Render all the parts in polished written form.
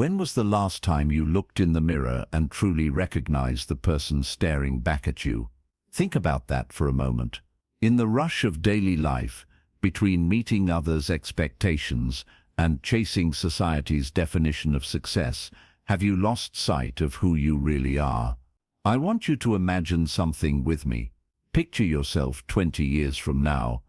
When was the last time you looked in the mirror and truly recognized the person staring back at you? Think about that for a moment. In the rush of daily life, between meeting others' expectations and chasing society's definition of success, have you lost sight of who you really are? I want you to imagine something with me. Picture yourself 20 years from now,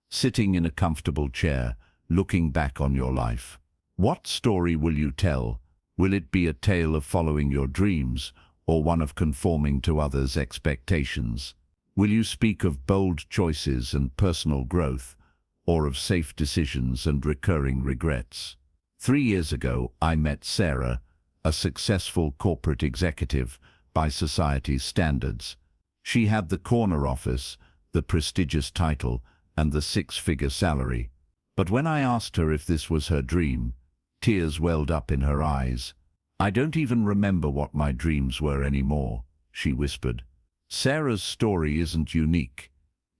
sitting in a comfortable chair, looking back on your life. What story will you tell? Will it be a tale of following your dreams, or one of conforming to others' expectations? Will you speak of bold choices and personal growth, or of safe decisions and recurring regrets? 3 years ago, I met Sarah, a successful corporate executive by society's standards. She had the corner office, the prestigious title, and the 6-figure salary. But when I asked her if this was her dream, tears welled up in her eyes. "I don't even remember what my dreams were anymore," she whispered. Sarah's story isn't unique.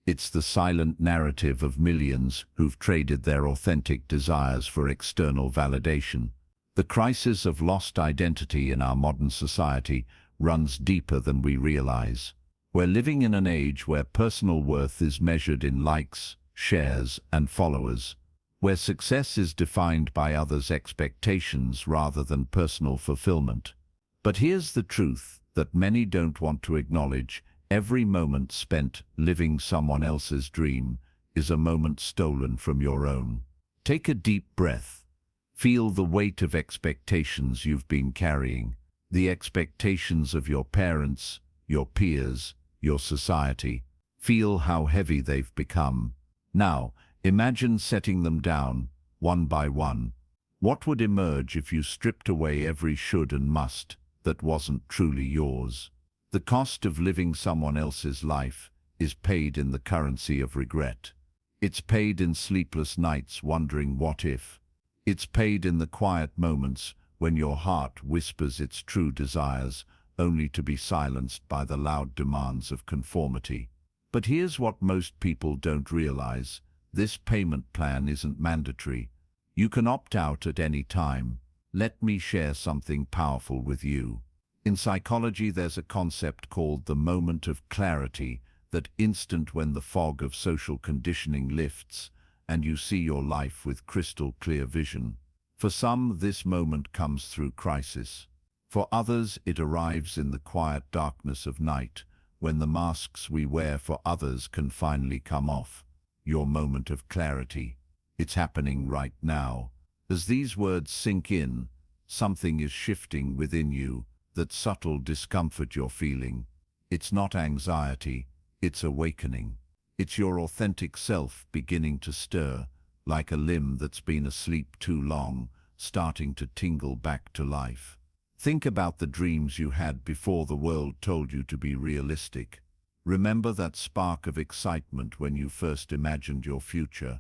It's the silent narrative of millions who've traded their authentic desires for external validation. The crisis of lost identity in our modern society runs deeper than we realize. We're living in an age where personal worth is measured in likes, shares, and followers, where success is defined by others' expectations rather than personal fulfillment. But here's the truth that many don't want to acknowledge: every moment spent living someone else's dream is a moment stolen from your own. Take a deep breath. Feel the weight of expectations you've been carrying, the expectations of your parents, your peers, your society. Feel how heavy they've become. Now, imagine setting them down, one by one. What would emerge if you stripped away every should and must that wasn't truly yours? The cost of living someone else's life is paid in the currency of regret. It's paid in sleepless nights wondering what if. It's paid in the quiet moments when your heart whispers its true desires, only to be silenced by the loud demands of conformity. But here's what most people don't realize: this payment plan isn't mandatory. You can opt out at any time. Let me share something powerful with you. In psychology, there's a concept called the moment of clarity, that instant when the fog of social conditioning lifts and you see your life with crystal clear vision. For some, this moment comes through crisis. For others, it arrives in the quiet darkness of night, when the masks we wear for others can finally come off. Your moment of clarity. It's happening right now. As these words sink in, something is shifting within you, that subtle discomfort you're feeling. It's not anxiety, it's awakening. It's your authentic self beginning to stir, like a limb that's been asleep too long, starting to tingle back to life. Think about the dreams you had before the world told you to be realistic. Remember that spark of excitement when you first imagined your future.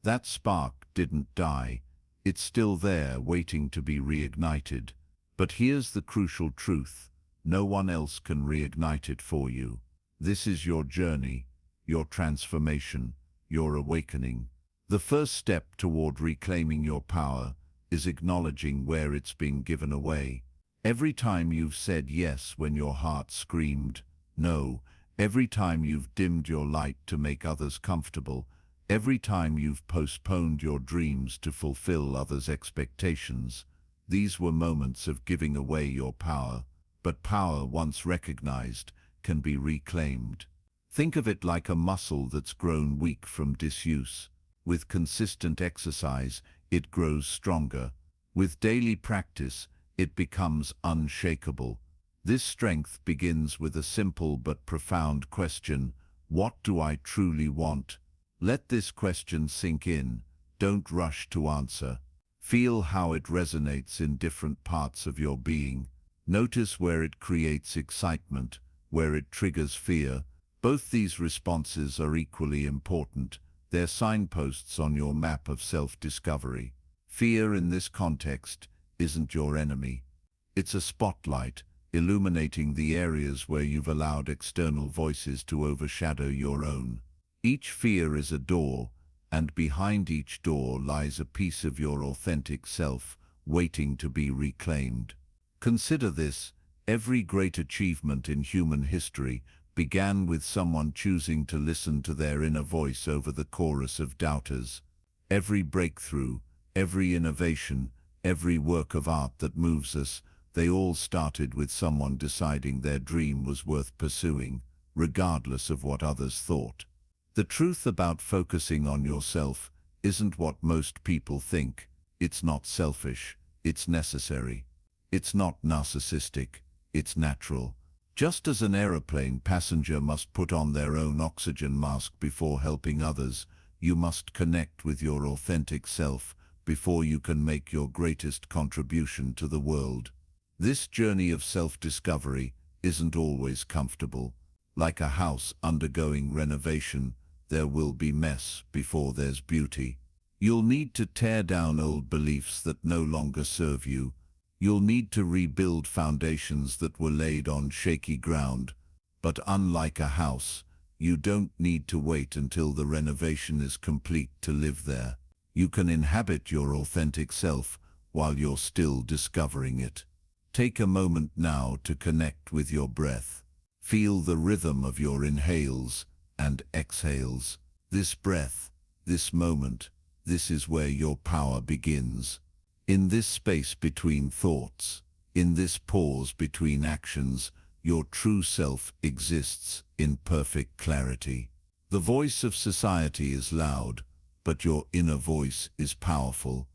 That spark didn't die. It's still there, waiting to be reignited. But here's the crucial truth: no one else can reignite it for you. This is your journey, your transformation, your awakening. The first step toward reclaiming your power is acknowledging where it's been given away. Every time you've said yes when your heart screamed no, every time you've dimmed your light to make others comfortable, every time you've postponed your dreams to fulfill others' expectations, these were moments of giving away your power. But power, once recognized, can be reclaimed. Think of it like a muscle that's grown weak from disuse. With consistent exercise, it grows stronger. With daily practice, it becomes unshakable. This strength begins with a simple but profound question: what do I truly want? Let this question sink in. Don't rush to answer. Feel how it resonates in different parts of your being. Notice where it creates excitement, where it triggers fear. Both these responses are equally important. They're signposts on your map of self-discovery. Fear, in this context, isn't your enemy. It's a spotlight, illuminating the areas where you've allowed external voices to overshadow your own. Each fear is a door, and behind each door lies a piece of your authentic self, waiting to be reclaimed. Consider this: every great achievement in human history began with someone choosing to listen to their inner voice over the chorus of doubters. Every breakthrough, every innovation, every work of art that moves us, they all started with someone deciding their dream was worth pursuing, regardless of what others thought. The truth about focusing on yourself isn't what most people think. It's not selfish, it's necessary. It's not narcissistic, it's natural. Just as an aeroplane passenger must put on their own oxygen mask before helping others, you must connect with your authentic self before you can make your greatest contribution to the world. This journey of self-discovery isn't always comfortable. Like a house undergoing renovation, there will be mess before there's beauty. You'll need to tear down old beliefs that no longer serve you. You'll need to rebuild foundations that were laid on shaky ground. But unlike a house, you don't need to wait until the renovation is complete to live there. You can inhabit your authentic self while you're still discovering it. Take a moment now to connect with your breath. Feel the rhythm of your inhales and exhales. This breath, this moment, this is where your power begins. In this space between thoughts, in this pause between actions, your true self exists in perfect clarity. The voice of society is loud, but your inner voice is powerful.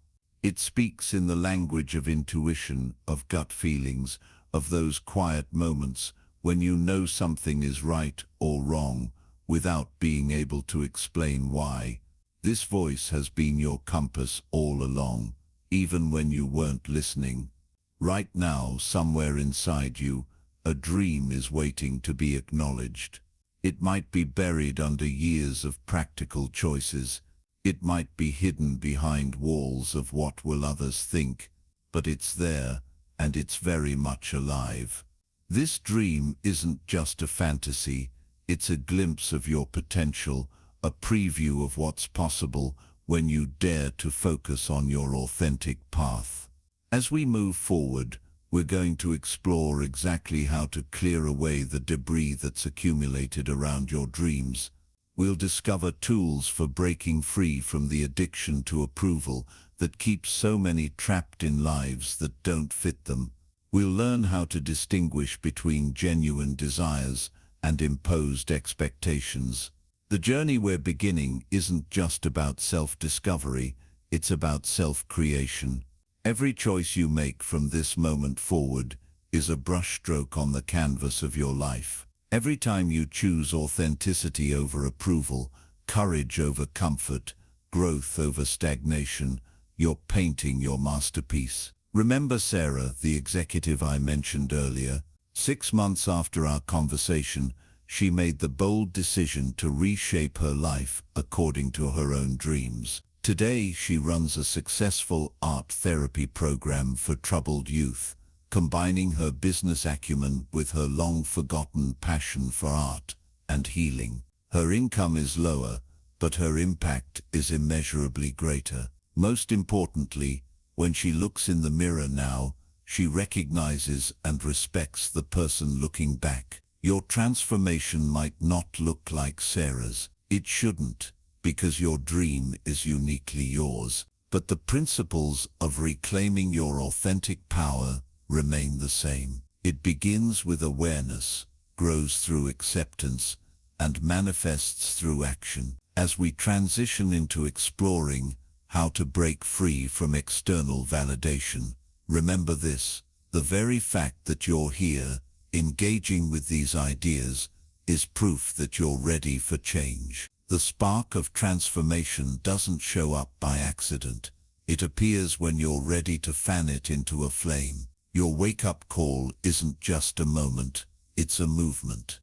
It speaks in the language of intuition, of gut feelings, of those quiet moments when you know something is right or wrong without being able to explain why. This voice has been your compass all along, even when you weren't listening. Right now, somewhere inside you, a dream is waiting to be acknowledged. It might be buried under years of practical choices. It might be hidden behind walls of what will others think, but it's there, and it's very much alive. This dream isn't just a fantasy, it's a glimpse of your potential, a preview of what's possible when you dare to focus on your authentic path. As we move forward, we're going to explore exactly how to clear away the debris that's accumulated around your dreams. We'll discover tools for breaking free from the addiction to approval that keeps so many trapped in lives that don't fit them. We'll learn how to distinguish between genuine desires and imposed expectations. The journey we're beginning isn't just about self-discovery, it's about self-creation. Every choice you make from this moment forward is a brushstroke on the canvas of your life. Every time you choose authenticity over approval, courage over comfort, growth over stagnation, you're painting your masterpiece. Remember Sarah, the executive I mentioned earlier? 6 months after our conversation, she made the bold decision to reshape her life according to her own dreams. Today, she runs a successful art therapy program for troubled youth, combining her business acumen with her long-forgotten passion for art and healing. Her income is lower, but her impact is immeasurably greater. Most importantly, when she looks in the mirror now, she recognizes and respects the person looking back. Your transformation might not look like Sarah's. It shouldn't, because your dream is uniquely yours. But the principles of reclaiming your authentic power remain the same. It begins with awareness, grows through acceptance, and manifests through action. As we transition into exploring how to break free from external validation, remember this: the very fact that you're here, engaging with these ideas, is proof that you're ready for change. The spark of transformation doesn't show up by accident. It appears when you're ready to fan it into a flame. Your wake-up call isn't just a moment, it's a movement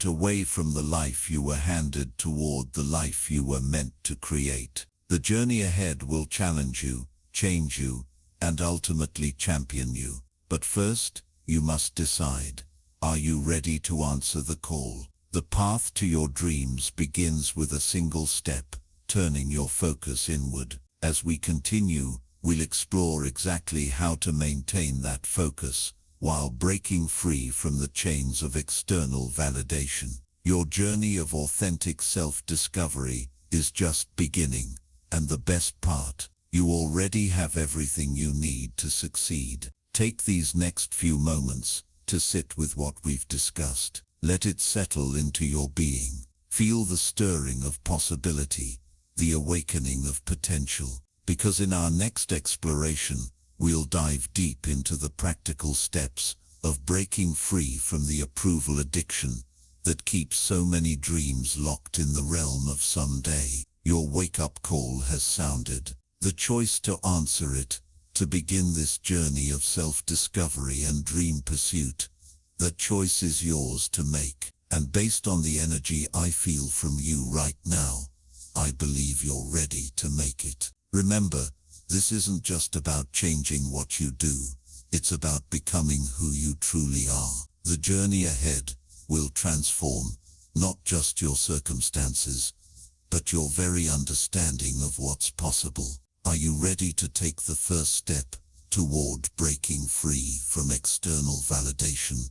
away from the life you were handed toward the life you were meant to create. The journey ahead will challenge you, change you, and ultimately champion you. But first, you must decide. Are you ready to answer the call? The path to your dreams begins with a single step, turning your focus inward. As we continue, we'll explore exactly how to maintain that focus while breaking free from the chains of external validation. Your journey of authentic self-discovery is just beginning, and the best part, you already have everything you need to succeed. Take these next few moments to sit with what we've discussed. Let it settle into your being. Feel the stirring of possibility, the awakening of potential, because in our next exploration, we'll dive deep into the practical steps of breaking free from the approval addiction that keeps so many dreams locked in the realm of someday. Your wake-up call has sounded. The choice to answer it, to begin this journey of self-discovery and dream pursuit, that choice is yours to make. And based on the energy I feel from you right now, I believe you're ready to make it. Remember, this isn't just about changing what you do, it's about becoming who you truly are. The journey ahead will transform not just your circumstances, but your very understanding of what's possible. Are you ready to take the first step toward breaking free from external validation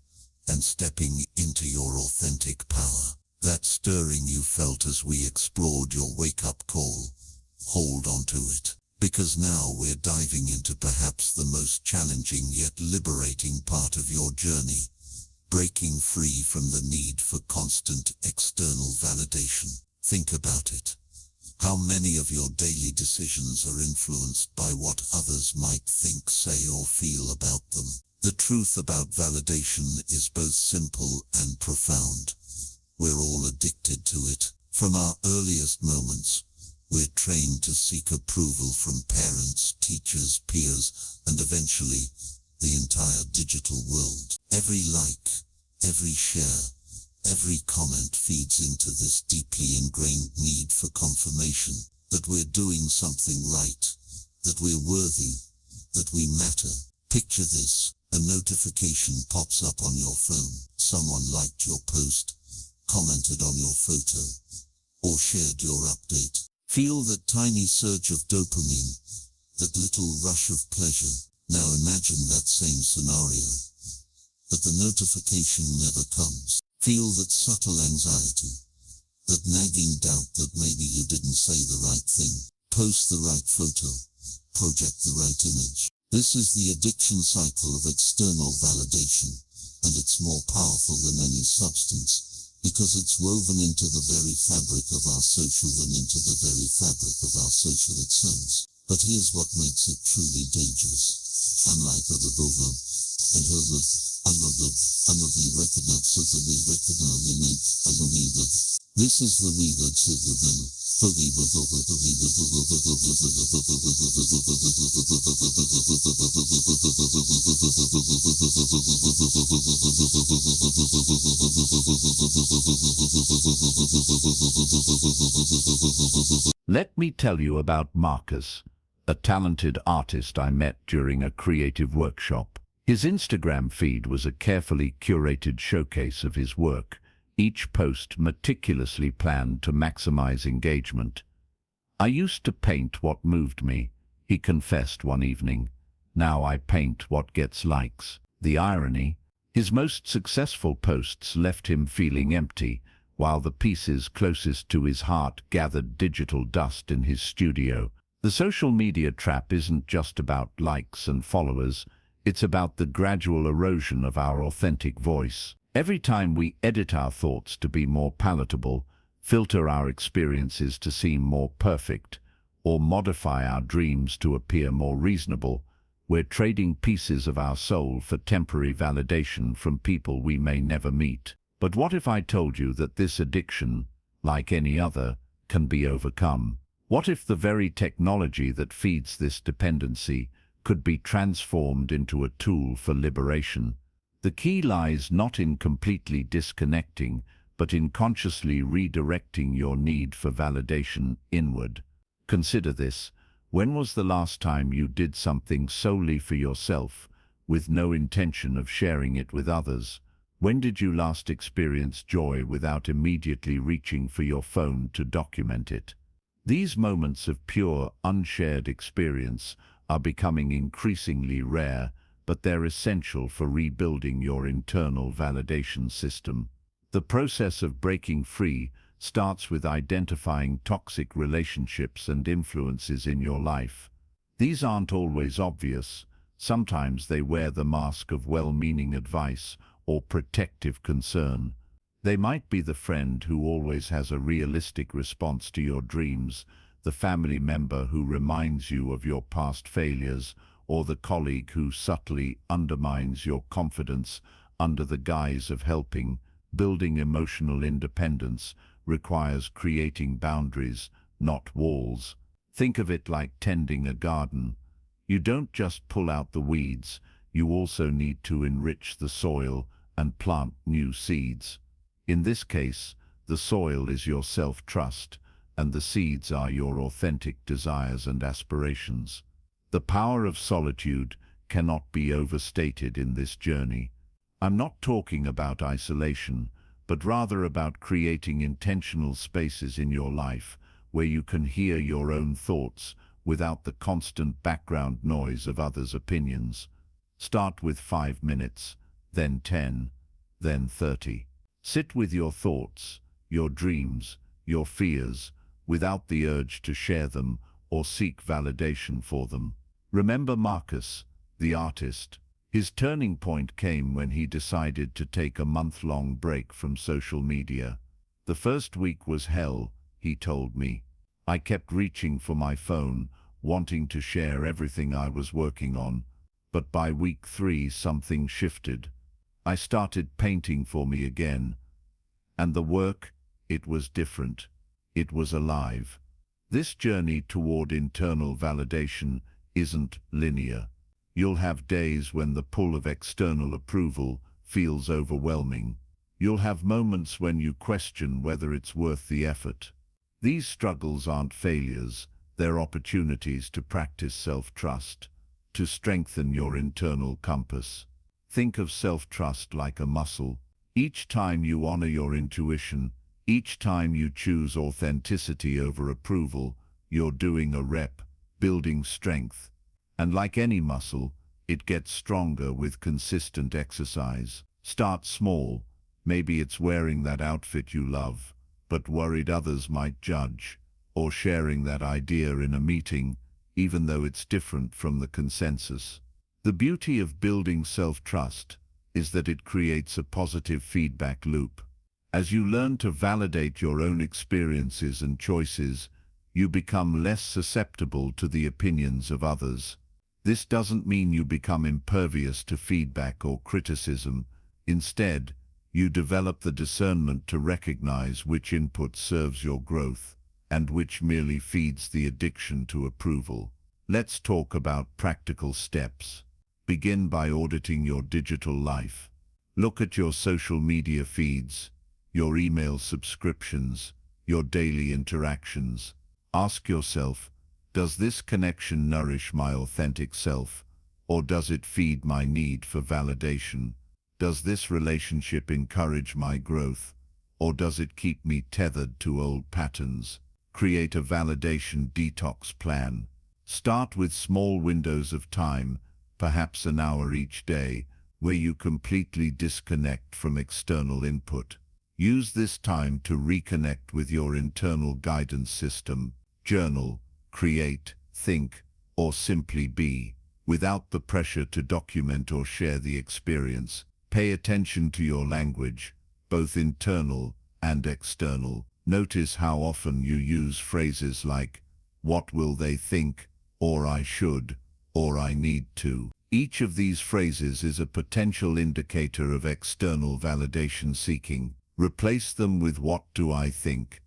and stepping into your authentic power? That stirring you felt as we explored your wake-up call, hold on to it, because now we're diving into perhaps the most challenging yet liberating part of your journey, breaking free from the need for constant external validation. Think about it. How many of your daily decisions are influenced by what others might think, say, or feel about them? The truth about validation is both simple and profound. We're all addicted to it. From our earliest moments, we're trained to seek approval from parents, teachers, peers, and eventually, the entire digital world. Every like, every share, every comment feeds into this deeply ingrained need for confirmation that we're doing something right, that we're worthy, that we matter. Picture this. A notification pops up on your phone. Someone liked your post, commented on your photo, or shared your update. Feel that tiny surge of dopamine, that little rush of pleasure. Now imagine that same scenario, but the notification never comes. Feel that subtle anxiety, that nagging doubt that maybe you didn't say the right thing, post the right photo, project the right image. This is the addiction cycle of external validation, and it's more powerful than any substance, because it's woven into the very fabric of our social excellence. But here's what makes it truly dangerous. Unlike other Boga, and another recognize so that we recognize the name as a leader. This is the leader to the them. Let me tell you about Marcus, a talented artist I met during a creative workshop. His Instagram feed was a carefully curated showcase of his work, each post meticulously planned to maximize engagement. "I used to paint what moved me," he confessed one evening. "Now I paint what gets likes." The irony: his most successful posts left him feeling empty, while the pieces closest to his heart gathered digital dust in his studio. The social media trap isn't just about likes and followers, it's about the gradual erosion of our authentic voice. Every time we edit our thoughts to be more palatable, filter our experiences to seem more perfect, or modify our dreams to appear more reasonable, we're trading pieces of our soul for temporary validation from people we may never meet. But what if I told you that this addiction, like any other, can be overcome? What if the very technology that feeds this dependency could be transformed into a tool for liberation? The key lies not in completely disconnecting, but in consciously redirecting your need for validation inward. Consider this. When was the last time you did something solely for yourself, with no intention of sharing it with others? When did you last experience joy without immediately reaching for your phone to document it? These moments of pure, unshared experience are becoming increasingly rare, but they're essential for rebuilding your internal validation system. The process of breaking free starts with identifying toxic relationships and influences in your life. These aren't always obvious. Sometimes they wear the mask of well-meaning advice or protective concern. They might be the friend who always has a realistic response to your dreams, the family member who reminds you of your past failures, or the colleague who subtly undermines your confidence under the guise of helping. Building emotional independence requires creating boundaries, not walls. Think of it like tending a garden. You don't just pull out the weeds, you also need to enrich the soil and plant new seeds. In this case, the soil is your self-trust, and the seeds are your authentic desires and aspirations. The power of solitude cannot be overstated in this journey. I'm not talking about isolation, but rather about creating intentional spaces in your life where you can hear your own thoughts without the constant background noise of others' opinions. Start with 5 minutes, then 10, then 30. Sit with your thoughts, your dreams, your fears, without the urge to share them or seek validation for them. Remember Marcus, the artist. His turning point came when he decided to take a month-long break from social media. The first week was hell, he told me. I kept reaching for my phone, wanting to share everything I was working on. But by week 3, something shifted. I started painting for me again. And the work, it was different. It was alive. This journey toward internal validation isn't linear. You'll have days when the pull of external approval feels overwhelming. You'll have moments when you question whether it's worth the effort. These struggles aren't failures, they're opportunities to practice self-trust, to strengthen your internal compass. Think of self-trust like a muscle. Each time you honor your intuition, each time you choose authenticity over approval, you're doing a rep, building strength. And like any muscle, it gets stronger with consistent exercise. Start small. Maybe it's wearing that outfit you love, but worried others might judge, or sharing that idea in a meeting, even though it's different from the consensus. The beauty of building self-trust is that it creates a positive feedback loop. As you learn to validate your own experiences and choices, you become less susceptible to the opinions of others. This doesn't mean you become impervious to feedback or criticism. Instead, you develop the discernment to recognize which input serves your growth and which merely feeds the addiction to approval. Let's talk about practical steps. Begin by auditing your digital life. Look at your social media feeds, your email subscriptions, your daily interactions. Ask yourself, does this connection nourish my authentic self, or does it feed my need for validation? Does this relationship encourage my growth, or does it keep me tethered to old patterns? Create a validation detox plan. Start with small windows of time, perhaps an hour each day, where you completely disconnect from external input. Use this time to reconnect with your internal guidance system. Journal, create, think, or simply be, without the pressure to document or share the experience. Pay attention to your language, both internal and external. Notice how often you use phrases like, "What will they think?" or "I should," or "I need to." Each of these phrases is a potential indicator of external validation seeking. Replace them with "What do I think?"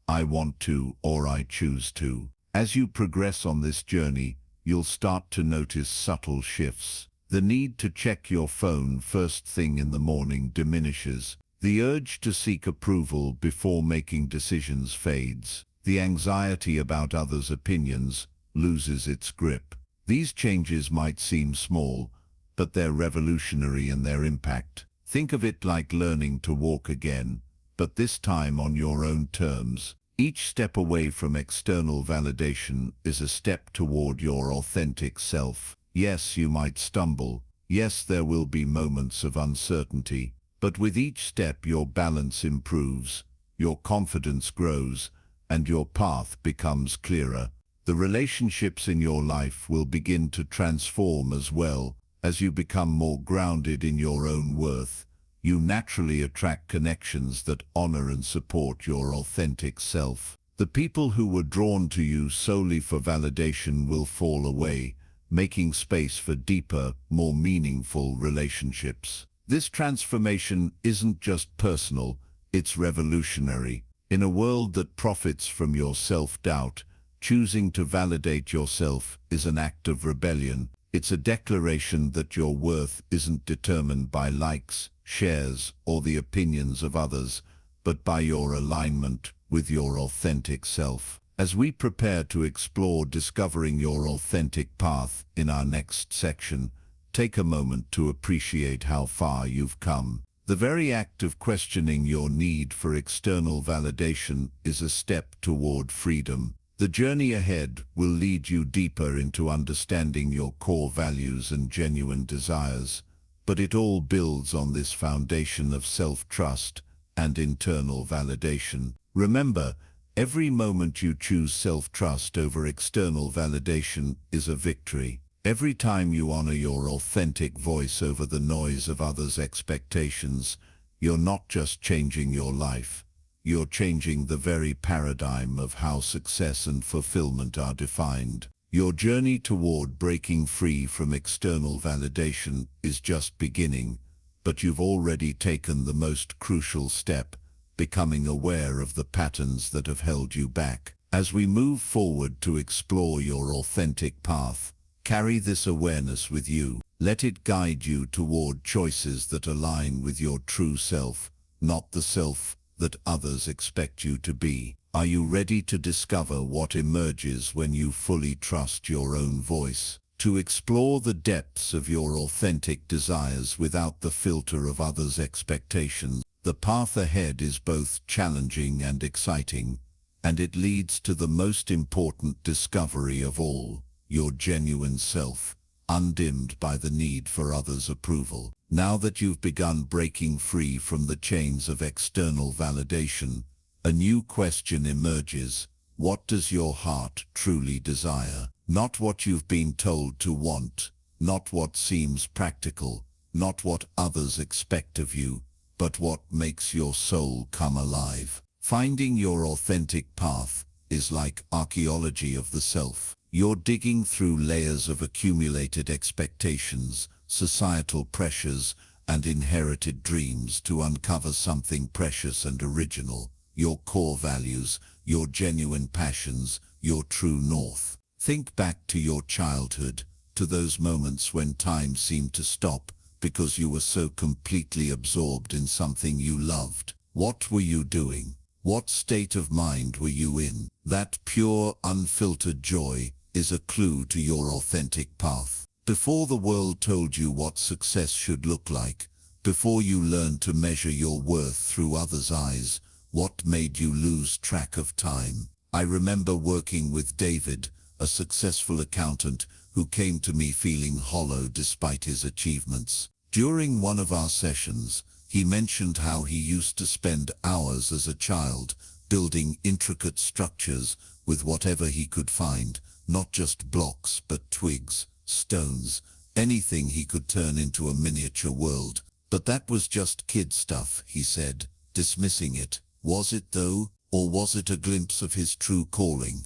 "I want to," or "I choose to." As you progress on this journey, you'll start to notice subtle shifts. The need to check your phone first thing in the morning diminishes. The urge to seek approval before making decisions fades. The anxiety about others' opinions loses its grip. These changes might seem small, but they're revolutionary in their impact. Think of it like learning to walk again, but this time on your own terms. Each step away from external validation is a step toward your authentic self. Yes, you might stumble. Yes, there will be moments of uncertainty. But with each step, your balance improves, your confidence grows, and your path becomes clearer. The relationships in your life will begin to transform as well. As you become more grounded in your own worth, you naturally attract connections that honor and support your authentic self. The people who were drawn to you solely for validation will fall away, making space for deeper, more meaningful relationships. This transformation isn't just personal, it's revolutionary. In a world that profits from your self-doubt, choosing to validate yourself is an act of rebellion. It's a declaration that your worth isn't determined by likes, shares, or the opinions of others, but by your alignment with your authentic self. As we prepare to explore discovering your authentic path in our next section, take a moment to appreciate how far you've come. The very act of questioning your need for external validation is a step toward freedom. The journey ahead will lead you deeper into understanding your core values and genuine desires, but it all builds on this foundation of self-trust and internal validation. Remember, every moment you choose self-trust over external validation is a victory. Every time you honor your authentic voice over the noise of others' expectations, you're not just changing your life, you're changing the very paradigm of how success and fulfillment are defined. Your journey toward breaking free from external validation is just beginning, but you've already taken the most crucial step, becoming aware of the patterns that have held you back. As we move forward to explore your authentic path, carry this awareness with you. Let it guide you toward choices that align with your true self, not the self that others expect you to be. Are you ready to discover what emerges when you fully trust your own voice? To explore the depths of your authentic desires without the filter of others' expectations, the path ahead is both challenging and exciting, and it leads to the most important discovery of all, your genuine self, undimmed by the need for others' approval. Now that you've begun breaking free from the chains of external validation, a new question emerges. What does your heart truly desire? Not what you've been told to want, not what seems practical, not what others expect of you, but what makes your soul come alive. Finding your authentic path is like archaeology of the self. You're digging through layers of accumulated expectations, societal pressures, and inherited dreams to uncover something precious and original, your core values, your genuine passions, your true north. Think back to your childhood, to those moments when time seemed to stop because you were so completely absorbed in something you loved. What were you doing? What state of mind were you in? That pure, unfiltered joy is a clue to your authentic path. Before the world told you what success should look like, before you learned to measure your worth through others' eyes, what made you lose track of time? I remember working with David, a successful accountant who came to me feeling hollow despite his achievements. During one of our sessions, he mentioned how he used to spend hours as a child building intricate structures with whatever he could find, not just blocks but twigs, stones, anything he could turn into a miniature world. But that was just kid stuff, he said, dismissing it. Was it though, or was it a glimpse of his true calling?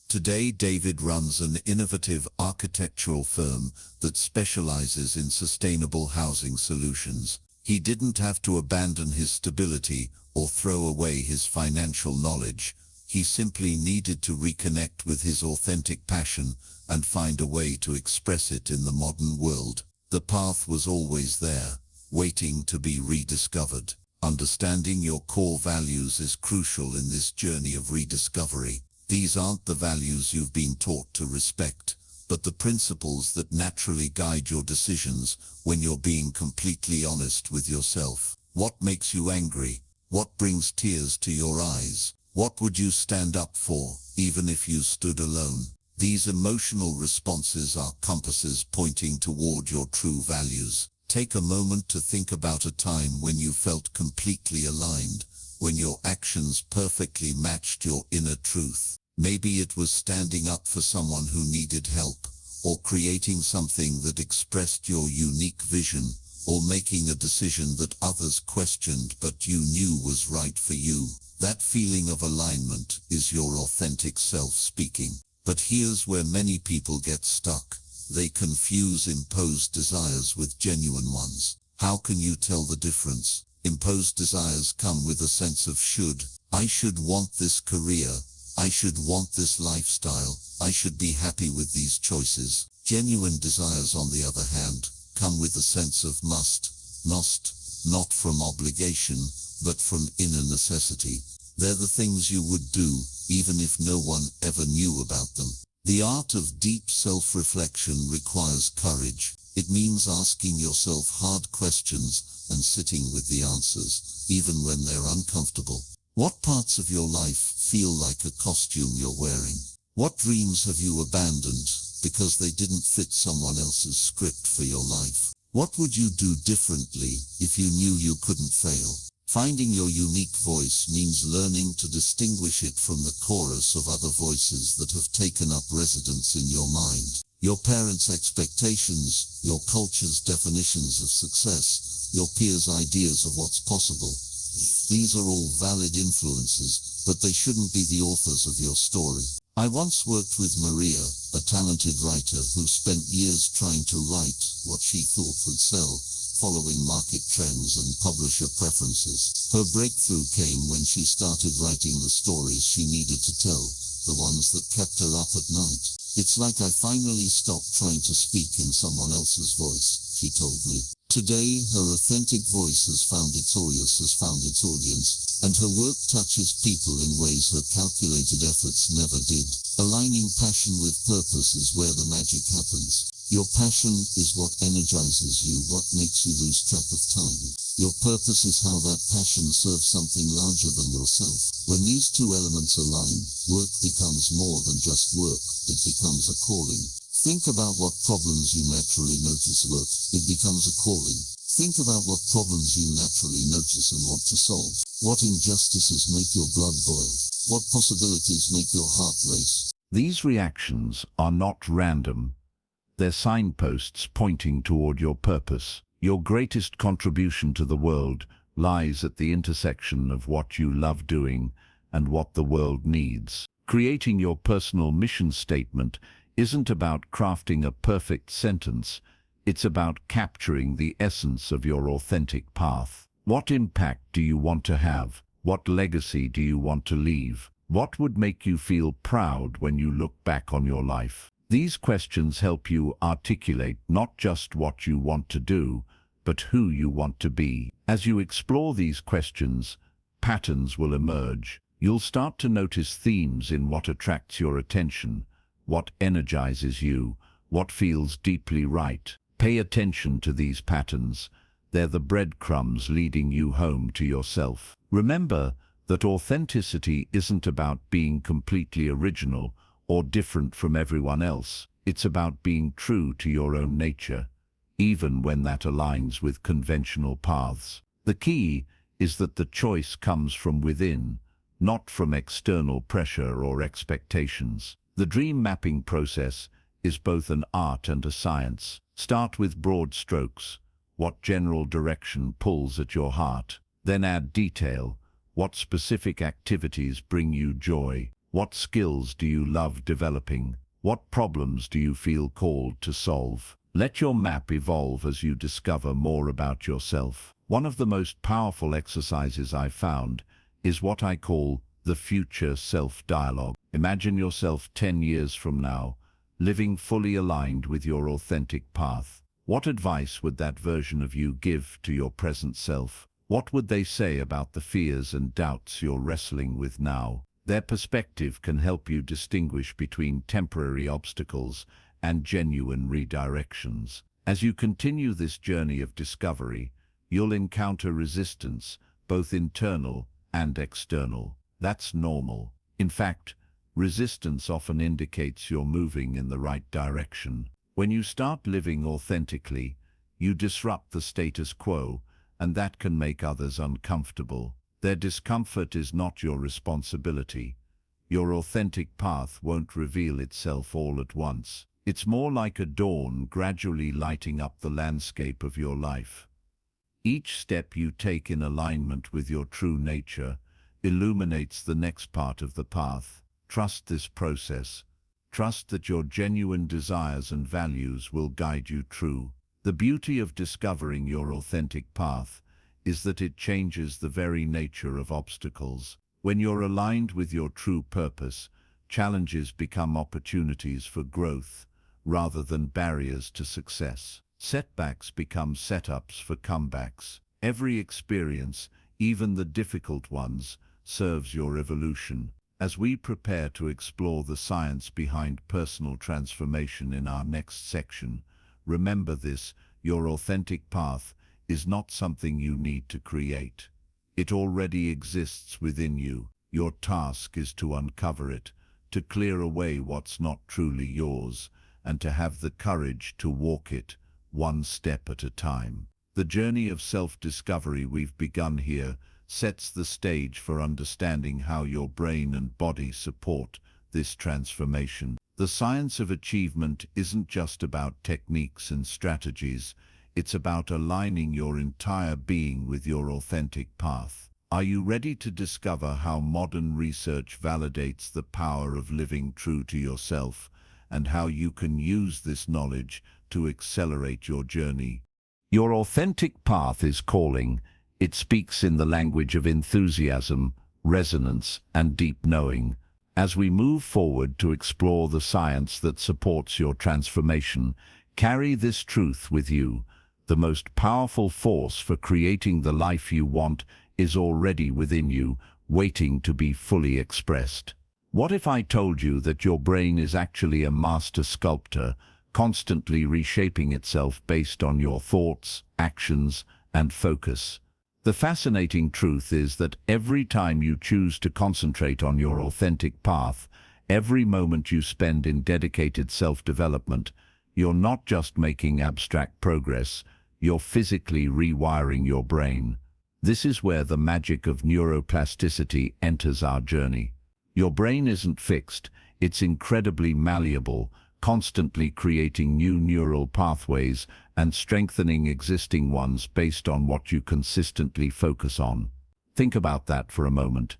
Today David runs an innovative architectural firm that specializes in sustainable housing solutions. He didn't have to abandon his stability or throw away his financial knowledge. He simply needed to reconnect with his authentic passion and find a way to express it in the modern world. The path was always there, waiting to be rediscovered. Understanding your core values is crucial in this journey of rediscovery. These aren't the values you've been taught to respect, but the principles that naturally guide your decisions when you're being completely honest with yourself. What makes you angry? What brings tears to your eyes? What would you stand up for, even if you stood alone? These emotional responses are compasses pointing toward your true values. Take a moment to think about a time when you felt completely aligned, when your actions perfectly matched your inner truth. Maybe it was standing up for someone who needed help, or creating something that expressed your unique vision, or making a decision that others questioned but you knew was right for you. That feeling of alignment is your authentic self speaking. But here's where many people get stuck. They confuse imposed desires with genuine ones. How can you tell the difference? Imposed desires come with a sense of should. I should want this career. I should want this lifestyle. I should be happy with these choices. Genuine desires, on the other hand, come with a sense of must, not from obligation, but from inner necessity. They're the things you would do, even if no one ever knew about them. The art of deep self-reflection requires courage. It means asking yourself hard questions and sitting with the answers, even when they're uncomfortable. What parts of your life feel like a costume you're wearing? What dreams have you abandoned because they didn't fit someone else's script for your life? What would you do differently if you knew you couldn't fail? Finding your unique voice means learning to distinguish it from the chorus of other voices that have taken up residence in your mind. Your parents' expectations, your culture's definitions of success, your peers' ideas of what's possible. These are all valid influences, but they shouldn't be the authors of your story. I once worked with Maria, a talented writer who spent years trying to write what she thought would sell, following market trends and publisher preferences. Her breakthrough came when she started writing the stories she needed to tell, the ones that kept her up at night. It's like I finally stopped trying to speak in someone else's voice, she told me. Today, her authentic voice has found its audience, and her work touches people in ways her calculated efforts never did. Aligning passion with purpose is where the magic happens. Your passion is what energizes you, what makes you lose track of time. Your purpose is how that passion serves something larger than yourself. When these two elements align, work becomes more than just work, it becomes a calling. Think about what problems you naturally notice work, it becomes a calling. Think about what problems you naturally notice and want to solve. What injustices make your blood boil? What possibilities make your heart race? These reactions are not random. They're signposts pointing toward your purpose. Your greatest contribution to the world lies at the intersection of what you love doing and what the world needs. Creating your personal mission statement isn't about crafting a perfect sentence. It's about capturing the essence of your authentic path. What impact do you want to have? What legacy do you want to leave? What would make you feel proud when you look back on your life? These questions help you articulate not just what you want to do, but who you want to be. As you explore these questions, patterns will emerge. You'll start to notice themes in what attracts your attention, what energizes you, what feels deeply right. Pay attention to these patterns. They're the breadcrumbs leading you home to yourself. Remember that authenticity isn't about being completely original or different from everyone else. It's about being true to your own nature, even when that aligns with conventional paths. The key is that the choice comes from within, not from external pressure or expectations. The dream mapping process is both an art and a science. Start with broad strokes. What general direction pulls at your heart? Then add detail. What specific activities bring you joy? What skills do you love developing? What problems do you feel called to solve? Let your map evolve as you discover more about yourself. One of the most powerful exercises I've found is what I call the future self-dialogue. Imagine yourself 10 years from now, living fully aligned with your authentic path. What advice would that version of you give to your present self? What would they say about the fears and doubts you're wrestling with now? Their perspective can help you distinguish between temporary obstacles and genuine redirections. As you continue this journey of discovery, you'll encounter resistance, both internal and external. That's normal. In fact, resistance often indicates you're moving in the right direction. When you start living authentically, you disrupt the status quo, and that can make others uncomfortable. Their discomfort is not your responsibility. Your authentic path won't reveal itself all at once. It's more like a dawn gradually lighting up the landscape of your life. Each step you take in alignment with your true nature illuminates the next part of the path. Trust this process. Trust that your genuine desires and values will guide you through. The beauty of discovering your authentic path is that it changes the very nature of obstacles. When you're aligned with your true purpose, challenges become opportunities for growth rather than barriers to success. Setbacks become setups for comebacks. Every experience, even the difficult ones, serves your evolution. As we prepare to explore the science behind personal transformation in our next section, remember this: your authentic path is not something you need to create. It already exists within you. Your task is to uncover it, to clear away what's not truly yours, and to have the courage to walk it one step at a time. The journey of self-discovery we've begun here sets the stage for understanding how your brain and body support this transformation. The science of achievement isn't just about techniques and strategies. It's about aligning your entire being with your authentic path. Are you ready to discover how modern research validates the power of living true to yourself, and how you can use this knowledge to accelerate your journey? Your authentic path is calling. It speaks in the language of enthusiasm, resonance, and deep knowing. As we move forward to explore the science that supports your transformation, carry this truth with you. The most powerful force for creating the life you want is already within you, waiting to be fully expressed. What if I told you that your brain is actually a master sculptor, constantly reshaping itself based on your thoughts, actions, and focus? The fascinating truth is that every time you choose to concentrate on your authentic path, every moment you spend in dedicated self-development, you're not just making abstract progress, you're physically rewiring your brain. This is where the magic of neuroplasticity enters our journey. Your brain isn't fixed, it's incredibly malleable, constantly creating new neural pathways and strengthening existing ones based on what you consistently focus on. Think about that for a moment.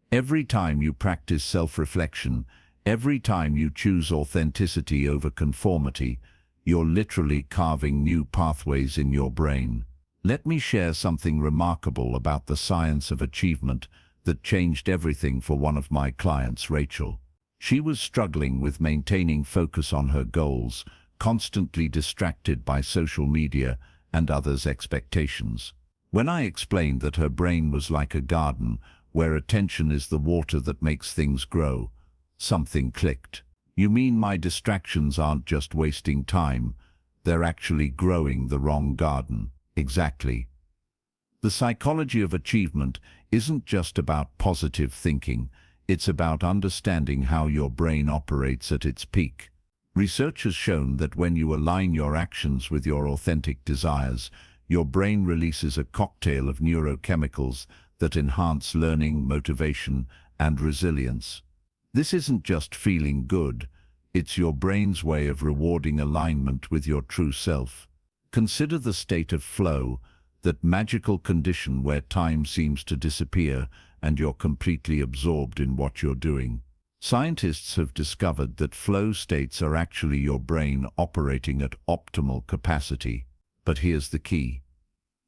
Every time you practice self-reflection, every time you choose authenticity over conformity, you're literally carving new pathways in your brain. Let me share something remarkable about the science of achievement that changed everything for one of my clients, Rachel. She was struggling with maintaining focus on her goals, constantly distracted by social media and others' expectations. When I explained that her brain was like a garden, where attention is the water that makes things grow, something clicked. You mean my distractions aren't just wasting time, they're actually growing the wrong garden? Exactly. The psychology of achievement isn't just about positive thinking, it's about understanding how your brain operates at its peak. Research has shown that when you align your actions with your authentic desires, your brain releases a cocktail of neurochemicals that enhance learning, motivation, and resilience. This isn't just feeling good, it's your brain's way of rewarding alignment with your true self. Consider the state of flow, that magical condition where time seems to disappear and you're completely absorbed in what you're doing. Scientists have discovered that flow states are actually your brain operating at optimal capacity. But here's the key.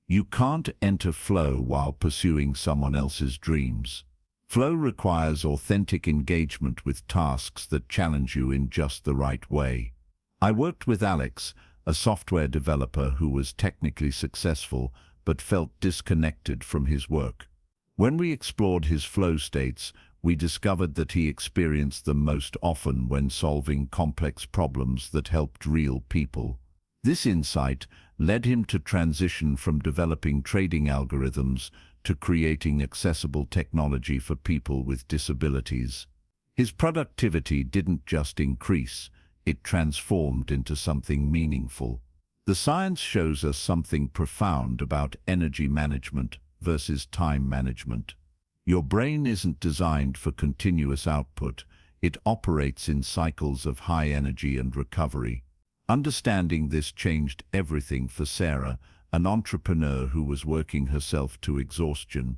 You can't enter flow while pursuing someone else's dreams. Flow requires authentic engagement with tasks that challenge you in just the right way. I worked with Alex, a software developer who was technically successful but felt disconnected from his work. When we explored his flow states, we discovered that he experienced them most often when solving complex problems that helped real people. This insight led him to transition from developing trading algorithms to creating accessible technology for people with disabilities. His productivity didn't just increase, it transformed into something meaningful. The science shows us something profound about energy management versus time management. Your brain isn't designed for continuous output. It operates in cycles of high energy and recovery. Understanding this changed everything for Sarah, an entrepreneur who was working herself to exhaustion.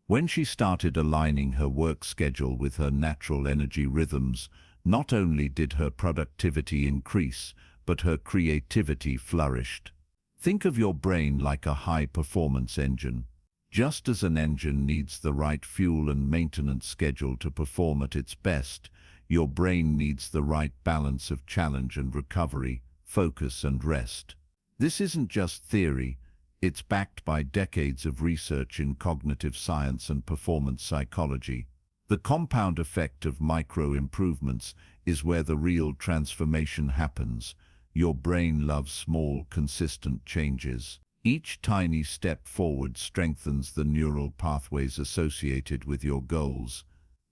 When she started aligning her work schedule with her natural energy rhythms, not only did her productivity increase, but her creativity flourished. Think of your brain like a high-performance engine. Just as an engine needs the right fuel and maintenance schedule to perform at its best, your brain needs the right balance of challenge and recovery, focus and rest. This isn't just theory, it's backed by decades of research in cognitive science and performance psychology. The compound effect of micro-improvements is where the real transformation happens. Your brain loves small, consistent changes. Each tiny step forward strengthens the neural pathways associated with your goals.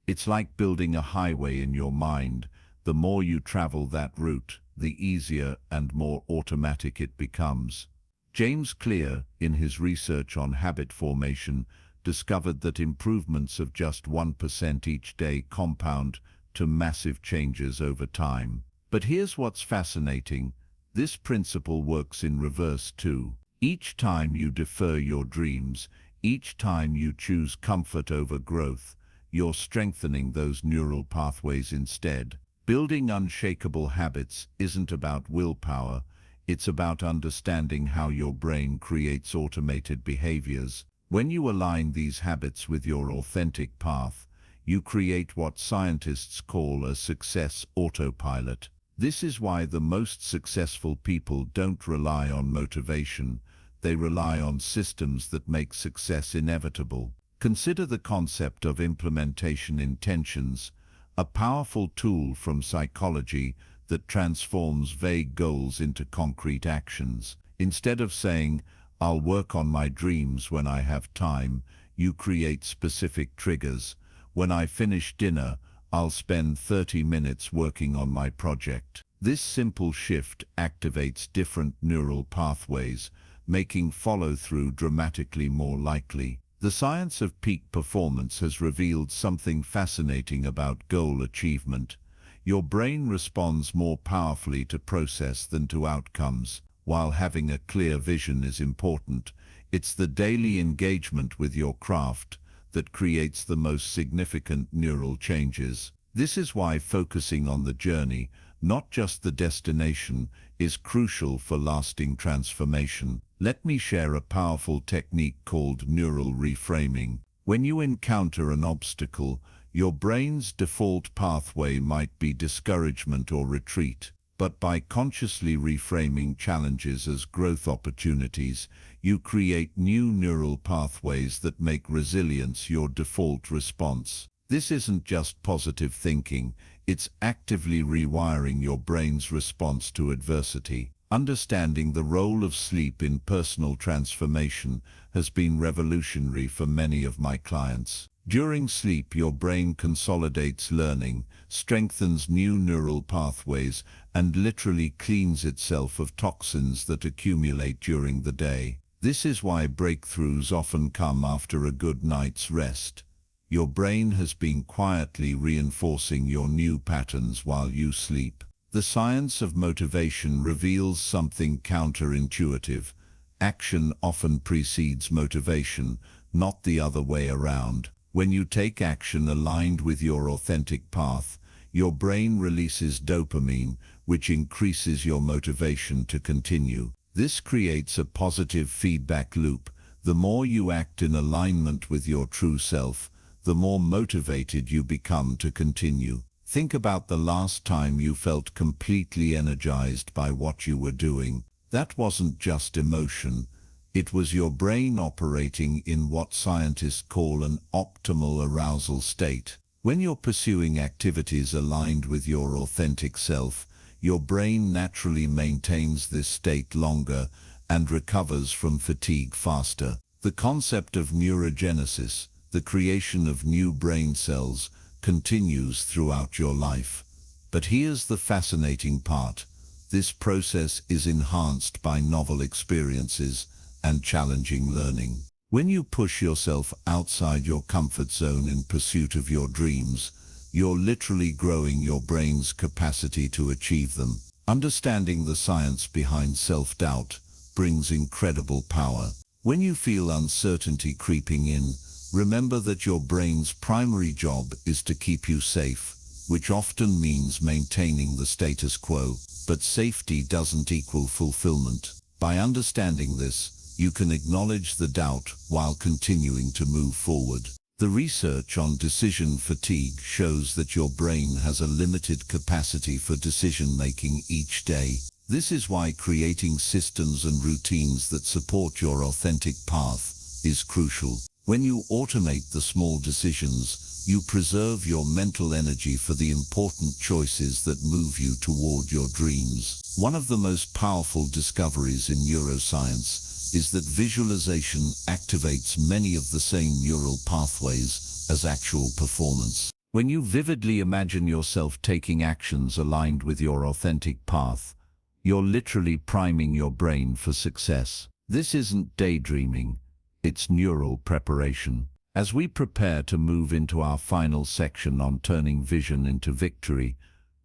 It's like building a highway in your mind. The more you travel that route, the easier and more automatic it becomes. James Clear, in his research on habit formation, discovered that improvements of just 1% each day compound to massive changes over time. But here's what's fascinating. This principle works in reverse too. Each time you defer your dreams, each time you choose comfort over growth, you're strengthening those neural pathways instead. Building unshakable habits isn't about willpower, it's about understanding how your brain creates automated behaviors. When you align these habits with your authentic path, you create what scientists call a success autopilot. This is why the most successful people don't rely on motivation. They rely on systems that make success inevitable. Consider the concept of implementation intentions, a powerful tool from psychology that transforms vague goals into concrete actions. Instead of saying, "I'll work on my dreams when I have time," you create specific triggers. "When I finish dinner, I'll spend 30 minutes working on my project." This simple shift activates different neural pathways, making follow-through dramatically more likely. The science of peak performance has revealed something fascinating about goal achievement. Your brain responds more powerfully to process than to outcomes. While having a clear vision is important, it's the daily engagement with your craft that creates the most significant neural changes. This is why focusing on the journey, not just the destination, is crucial for lasting transformation. Let me share a powerful technique called neural reframing. When you encounter an obstacle, your brain's default pathway might be discouragement or retreat. But by consciously reframing challenges as growth opportunities, you create new neural pathways that make resilience your default response. This isn't just positive thinking, it's actively rewiring your brain's response to adversity. Understanding the role of sleep in personal transformation has been revolutionary for many of my clients. During sleep, your brain consolidates learning, strengthens new neural pathways, and literally cleans itself of toxins that accumulate during the day. This is why breakthroughs often come after a good night's rest. Your brain has been quietly reinforcing your new patterns while you sleep. The science of motivation reveals something counterintuitive. Action often precedes motivation, not the other way around. When you take action aligned with your authentic path, your brain releases dopamine, which increases your motivation to continue. This creates a positive feedback loop. The more you act in alignment with your true self, the more motivated you become to continue. Think about the last time you felt completely energized by what you were doing. That wasn't just emotion. It was your brain operating in what scientists call an optimal arousal state. When you're pursuing activities aligned with your authentic self, your brain naturally maintains this state longer and recovers from fatigue faster. The concept of neurogenesis, the creation of new brain cells, continues throughout your life. But here's the fascinating part. This process is enhanced by novel experiences and challenging learning. When you push yourself outside your comfort zone in pursuit of your dreams, you're literally growing your brain's capacity to achieve them. Understanding the science behind self-doubt brings incredible power. When you feel uncertainty creeping in, remember that your brain's primary job is to keep you safe, which often means maintaining the status quo. But safety doesn't equal fulfillment. By understanding this, you can acknowledge the doubt while continuing to move forward. The research on decision fatigue shows that your brain has a limited capacity for decision-making each day. This is why creating systems and routines that support your authentic path is crucial. When you automate the small decisions, you preserve your mental energy for the important choices that move you toward your dreams. One of the most powerful discoveries in neuroscience is that visualization activates many of the same neural pathways as actual performance. When you vividly imagine yourself taking actions aligned with your authentic path, you're literally priming your brain for success. This isn't daydreaming, it's neural preparation. As we prepare to move into our final section on turning vision into victory,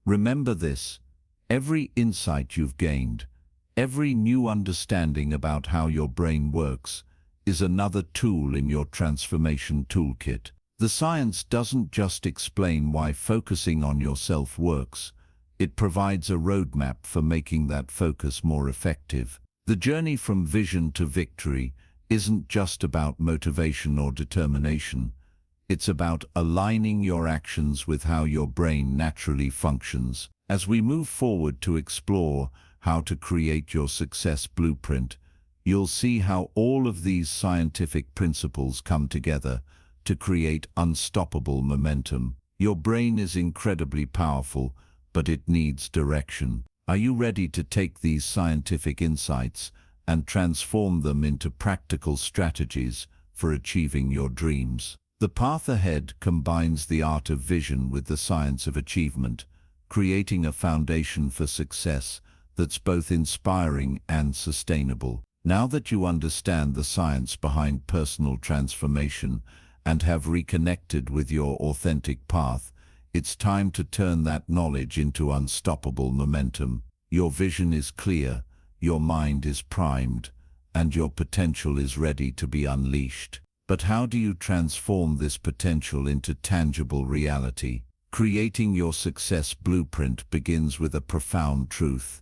remember this: every insight you've gained, every new understanding about how your brain works, is another tool in your transformation toolkit. The science doesn't just explain why focusing on yourself works, it provides a roadmap for making that focus more effective. The journey from vision to victory isn't just about motivation or determination. It's about aligning your actions with how your brain naturally functions. As we move forward to explore how to create your success blueprint, you'll see how all of these scientific principles come together to create unstoppable momentum. Your brain is incredibly powerful, but it needs direction. Are you ready to take these scientific insights and transform them into practical strategies for achieving your dreams? The path ahead combines the art of vision with the science of achievement, creating a foundation for success that's both inspiring and sustainable. Now that you understand the science behind personal transformation and have reconnected with your authentic path, it's time to turn that knowledge into unstoppable momentum. Your vision is clear, your mind is primed, and your potential is ready to be unleashed. But how do you transform this potential into tangible reality? Creating your success blueprint begins with a profound truth.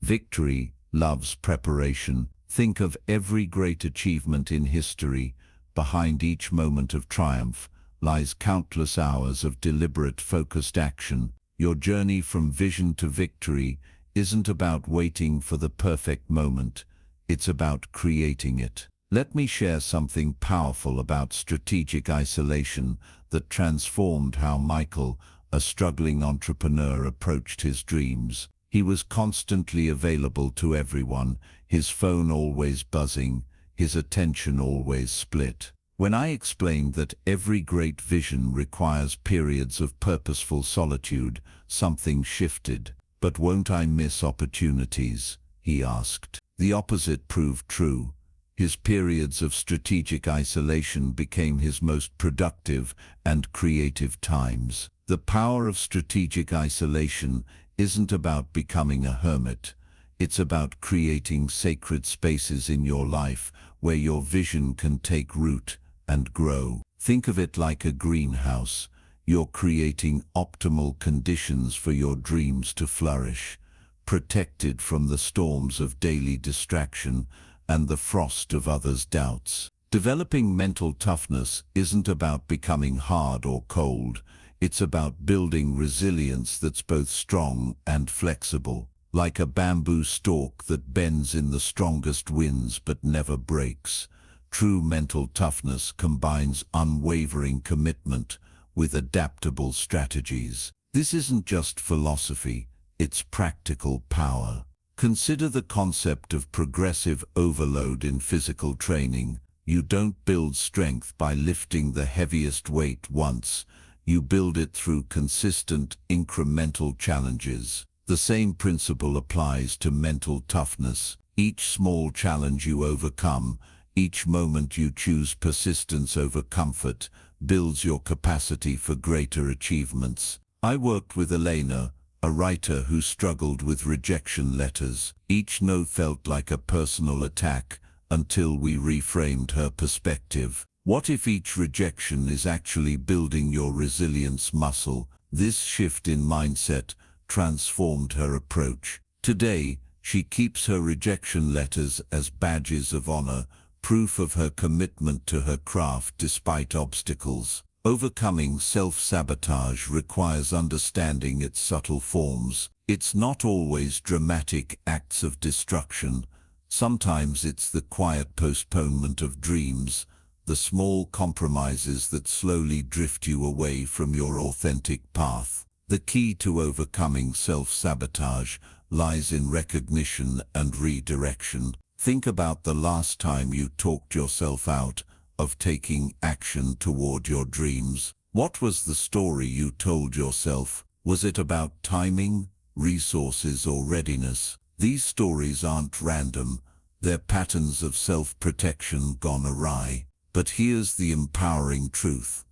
Victory loves preparation. Think of every great achievement in history. Behind each moment of triumph lies countless hours of deliberate, focused action. Your journey from vision to victory isn't about waiting for the perfect moment. It's about creating it. Let me share something powerful about strategic isolation that transformed how Michael, a struggling entrepreneur, approached his dreams. He was constantly available to everyone, his phone always buzzing, his attention always split. When I explained that every great vision requires periods of purposeful solitude, something shifted. "But won't I miss opportunities?" he asked. The opposite proved true. His periods of strategic isolation became his most productive and creative times. The power of strategic isolation isn't about becoming a hermit. It's about creating sacred spaces in your life where your vision can take root and grow. Think of it like a greenhouse. You're creating optimal conditions for your dreams to flourish, protected from the storms of daily distraction and the frost of others' doubts. Developing mental toughness isn't about becoming hard or cold. It's about building resilience that's both strong and flexible. Like a bamboo stalk that bends in the strongest winds but never breaks, true mental toughness combines unwavering commitment with adaptable strategies. This isn't just philosophy, it's practical power. Consider the concept of progressive overload in physical training. You don't build strength by lifting the heaviest weight once. You build it through consistent, incremental challenges. The same principle applies to mental toughness. Each small challenge you overcome, each moment you choose persistence over comfort, builds your capacity for greater achievements. I worked with Elena, a writer who struggled with rejection letters. Each no felt like a personal attack until we reframed her perspective. What if each rejection is actually building your resilience muscle? This shift in mindset transformed her approach. Today, she keeps her rejection letters as badges of honor, proof of her commitment to her craft despite obstacles. Overcoming self-sabotage requires understanding its subtle forms. It's not always dramatic acts of destruction. Sometimes it's the quiet postponement of dreams, the small compromises that slowly drift you away from your authentic path. The key to overcoming self-sabotage lies in recognition and redirection. Think about the last time you talked yourself out of taking action toward your dreams. What was the story you told yourself? Was it about timing, resources, or readiness? These stories aren't random. They're patterns of self-protection gone awry. But here's the empowering truth.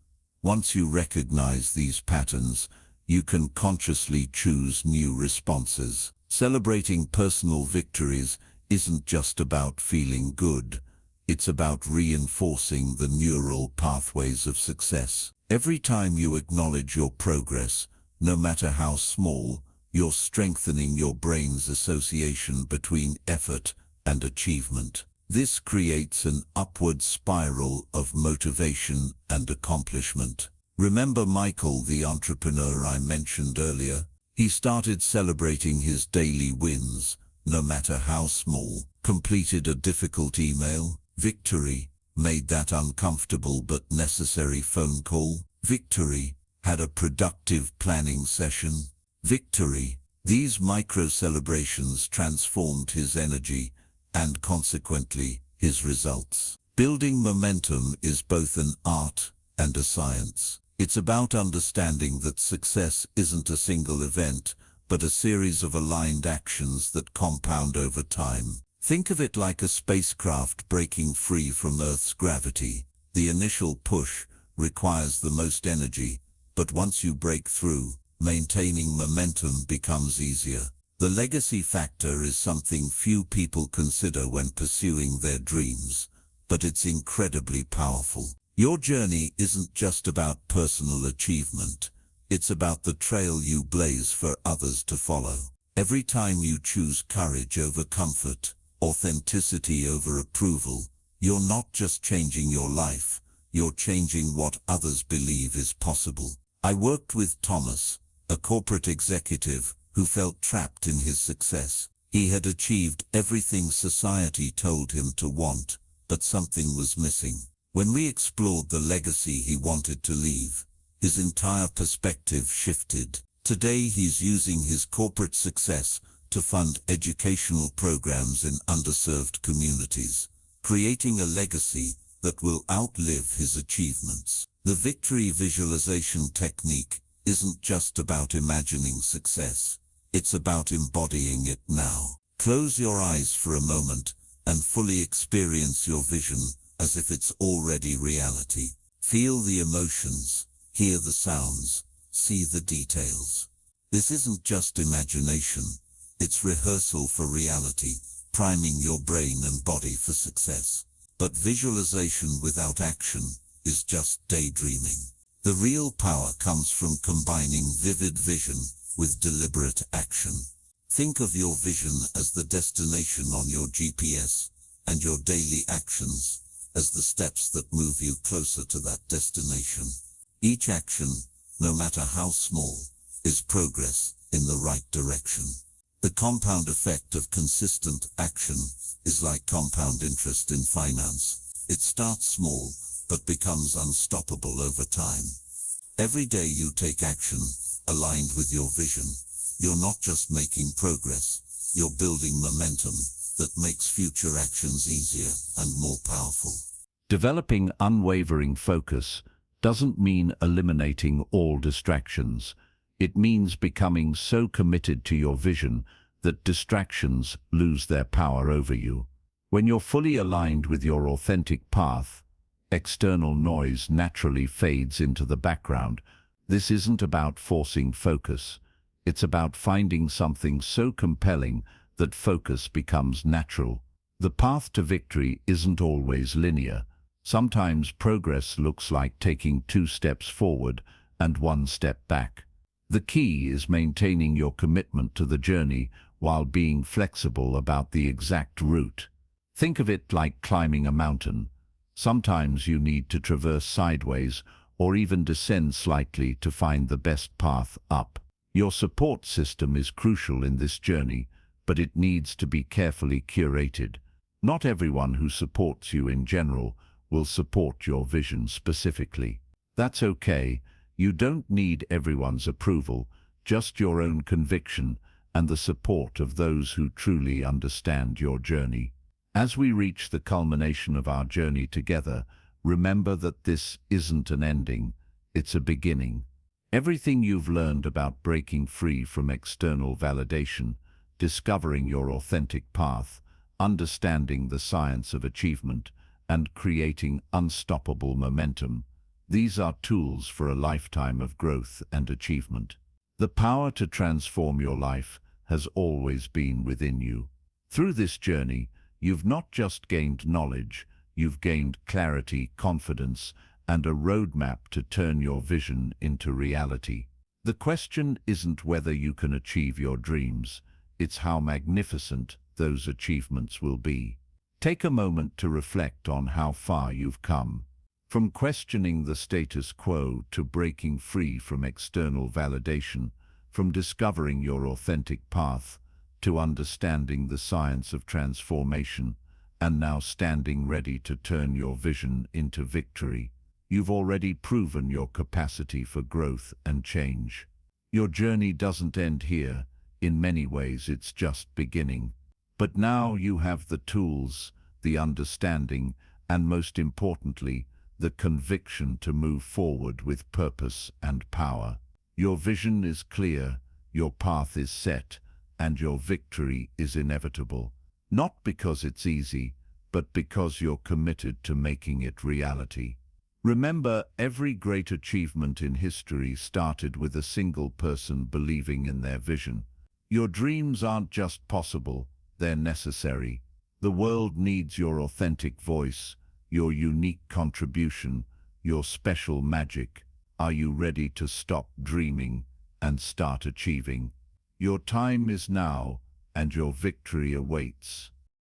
Once you recognize these patterns, you can consciously choose new responses. Celebrating personal victories isn't just about feeling good. It's about reinforcing the neural pathways of success. Every time you acknowledge your progress, no matter how small, you're strengthening your brain's association between effort and achievement. This creates an upward spiral of motivation and accomplishment. Remember Michael, the entrepreneur I mentioned earlier? He started celebrating his daily wins, no matter how small. Completed a difficult email, victory. Made that uncomfortable but necessary phone call, victory. Had a productive planning session, victory. These micro-celebrations transformed his energy and consequently his results. Building momentum is both an art and a science. It's about understanding that success isn't a single event, but a series of aligned actions that compound over time. Think of it like a spacecraft breaking free from Earth's gravity. The initial push requires the most energy, but once you break through, maintaining momentum becomes easier. The legacy factor is something few people consider when pursuing their dreams, but it's incredibly powerful. Your journey isn't just about personal achievement. It's about the trail you blaze for others to follow. Every time you choose courage over comfort, authenticity over approval, you're not just changing your life, you're changing what others believe is possible. I worked with Thomas, a corporate executive who felt trapped in his success. He had achieved everything society told him to want, but something was missing. When we explored the legacy he wanted to leave, his entire perspective shifted. Today he's using his corporate success to fund educational programs in underserved communities, creating a legacy that will outlive his achievements. The victory visualization technique isn't just about imagining success. It's about embodying it now. Close your eyes for a moment and fully experience your vision as if it's already reality. Feel the emotions, hear the sounds, see the details. This isn't just imagination, it's rehearsal for reality, priming your brain and body for success. But visualization without action is just daydreaming. The real power comes from combining vivid vision with deliberate action. Think of your vision as the destination on your GPS and your daily actions as the steps that move you closer to that destination. Each action, no matter how small, is progress in the right direction. The compound effect of consistent action is like compound interest in finance. It starts small, but becomes unstoppable over time. Every day you take action, aligned with your vision, you're not just making progress, you're building momentum that makes future actions easier and more powerful. Developing unwavering focus doesn't mean eliminating all distractions. It means becoming so committed to your vision that distractions lose their power over you. When you're fully aligned with your authentic path, external noise naturally fades into the background. This isn't about forcing focus. It's about finding something so compelling that focus becomes natural. The path to victory isn't always linear. Sometimes progress looks like taking 2 steps forward and 1 step back. The key is maintaining your commitment to the journey while being flexible about the exact route. Think of it like climbing a mountain. Sometimes you need to traverse sideways or even descend slightly to find the best path up. Your support system is crucial in this journey, but it needs to be carefully curated. Not everyone who supports you in general will support your vision specifically. That's okay. You don't need everyone's approval, just your own conviction and the support of those who truly understand your journey. As we reach the culmination of our journey together, remember that this isn't an ending, it's a beginning. Everything you've learned about breaking free from external validation, discovering your authentic path, understanding the science of achievement, and creating unstoppable momentum, these are tools for a lifetime of growth and achievement. The power to transform your life has always been within you. Through this journey, you've not just gained knowledge, you've gained clarity, confidence, and a roadmap to turn your vision into reality. The question isn't whether you can achieve your dreams, it's how magnificent those achievements will be. Take a moment to reflect on how far you've come. From questioning the status quo to breaking free from external validation, from discovering your authentic path to understanding the science of transformation, and now standing ready to turn your vision into victory. You've already proven your capacity for growth and change. Your journey doesn't end here. In many ways, it's just beginning. But now you have the tools, the understanding, and most importantly, the conviction to move forward with purpose and power. Your vision is clear, your path is set, and your victory is inevitable. Not because it's easy, but because you're committed to making it reality. Remember, every great achievement in history started with a single person believing in their vision. Your dreams aren't just possible, they're necessary. The world needs your authentic voice, your unique contribution, your special magic. Are you ready to stop dreaming and start achieving? Your time is now, and your victory awaits.